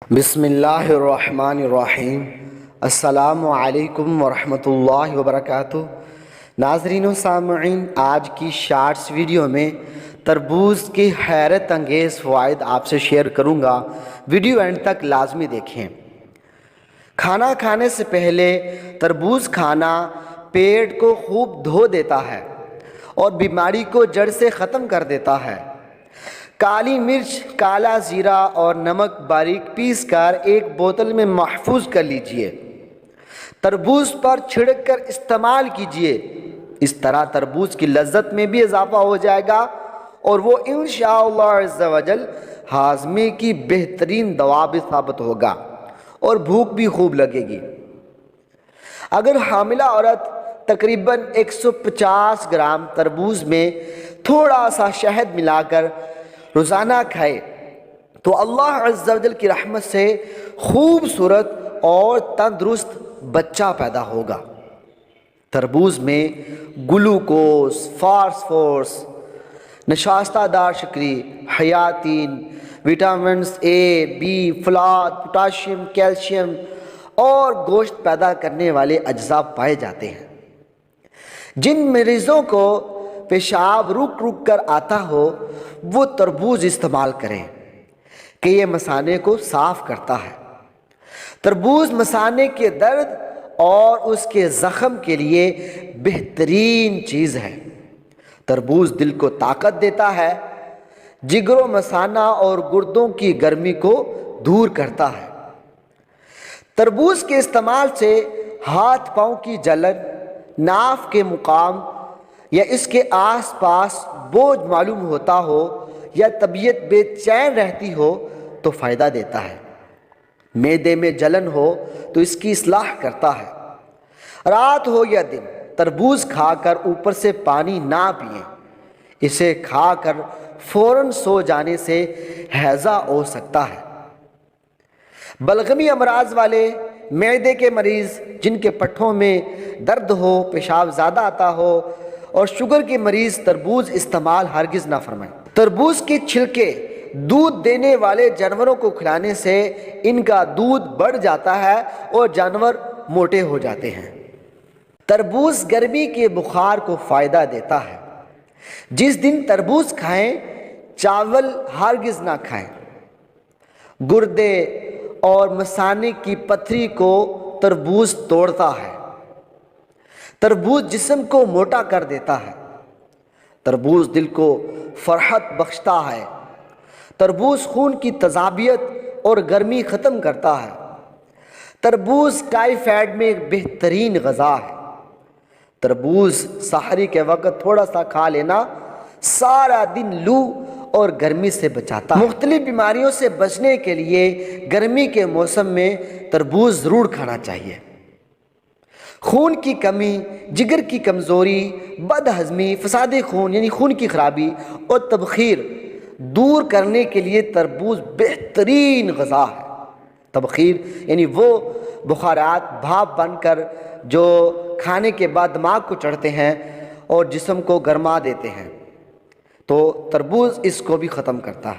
بسم اللہ الرحمن الرحیم۔ السلام علیکم ورحمۃ اللہ وبرکاتہ۔ ناظرین و سامعین، آج کی شارٹس ویڈیو میں تربوز کی حیرت انگیز فوائد آپ سے شیئر کروں گا، ویڈیو اینڈ تک لازمی دیکھیں۔ کھانا کھانے سے پہلے تربوز کھانا پیٹ کو خوب دھو دیتا ہے اور بیماری کو جڑ سے ختم کر دیتا ہے۔ کالی مرچ، کالا زیرہ اور نمک باریک پیس کر ایک بوتل میں محفوظ کر لیجئے، تربوز پر چھڑک کر استعمال کیجئے۔ اس طرح تربوز کی لذت میں بھی اضافہ ہو جائے گا اور وہ انشاءاللہ عز و جل ہاضمے کی بہترین دوا بھی ثابت ہوگا اور بھوک بھی خوب لگے گی۔ اگر حاملہ عورت تقریباً 150 گرام تربوز میں تھوڑا سا شہد ملا کر روزانہ کھائے تو اللہ عز و جل کی رحمت سے خوبصورت اور تندرست بچہ پیدا ہوگا۔ تربوز میں گلوکوز، فاسفورس، نشاستہ دار شکری، حیاتین، وٹامنز اے، بی، فولاد، پوٹاشیم، کیلشیم اور گوشت پیدا کرنے والے اجزاء پائے جاتے ہیں۔ جن مریضوں کو پیشاب رک رک کر آتا ہو وہ تربوز استعمال کریں کہ یہ مثانے کو صاف کرتا ہے۔ تربوز مثانے کے درد اور اس کے زخم کے لیے بہترین چیز ہے۔ تربوز دل کو طاقت دیتا ہے، جگر و مثانہ اور گردوں کی گرمی کو دور کرتا ہے۔ تربوز کے استعمال سے ہاتھ پاؤں کی جلن، ناف کے مقام یا اس کے آس پاس بوجھ معلوم ہوتا ہو یا طبیعت بے چین رہتی ہو تو فائدہ دیتا ہے۔ معدے میں جلن ہو تو اس کی اصلاح کرتا ہے۔ رات ہو یا دن تربوز کھا کر اوپر سے پانی نہ پئیں، اسے کھا کر فوراً سو جانے سے ہیضہ ہو سکتا ہے۔ بلغمی امراض والے، معدے کے مریض جن کے پٹھوں میں درد ہو، پیشاب زیادہ آتا ہو اور شوگر کے مریض تربوز استعمال ہرگز نہ فرمائیں۔ تربوز کے چھلکے دودھ دینے والے جانوروں کو کھلانے سے ان کا دودھ بڑھ جاتا ہے اور جانور موٹے ہو جاتے ہیں۔ تربوز گرمی کے بخار کو فائدہ دیتا ہے۔ جس دن تربوز کھائیں چاول ہرگز نہ کھائیں۔ گردے اور مثانے کی پتھری کو تربوز توڑتا ہے۔ تربوز جسم کو موٹا کر دیتا ہے۔ تربوز دل کو فرحت بخشتا ہے۔ تربوز خون کی تیزابیت اور گرمی ختم کرتا ہے۔ تربوز ٹائیفائڈ میں ایک بہترین غذا ہے۔ تربوز سحری کے وقت تھوڑا سا کھا لینا سارا دن لو اور گرمی سے بچاتا ہے۔ مختلف بیماریوں سے بچنے کے لیے گرمی کے موسم میں تربوز ضرور کھانا چاہیے۔ خون کی کمی، جگر کی کمزوری، بد ہضمی، فساد خون یعنی خون کی خرابی اور تبخیر دور کرنے کے لیے تربوز بہترین غذا ہے۔ تبخیر یعنی وہ بخارات بھاپ بن کر جو کھانے کے بعد دماغ کو چڑھتے ہیں اور جسم کو گرما دیتے ہیں، تو تربوز اس کو بھی ختم کرتا ہے۔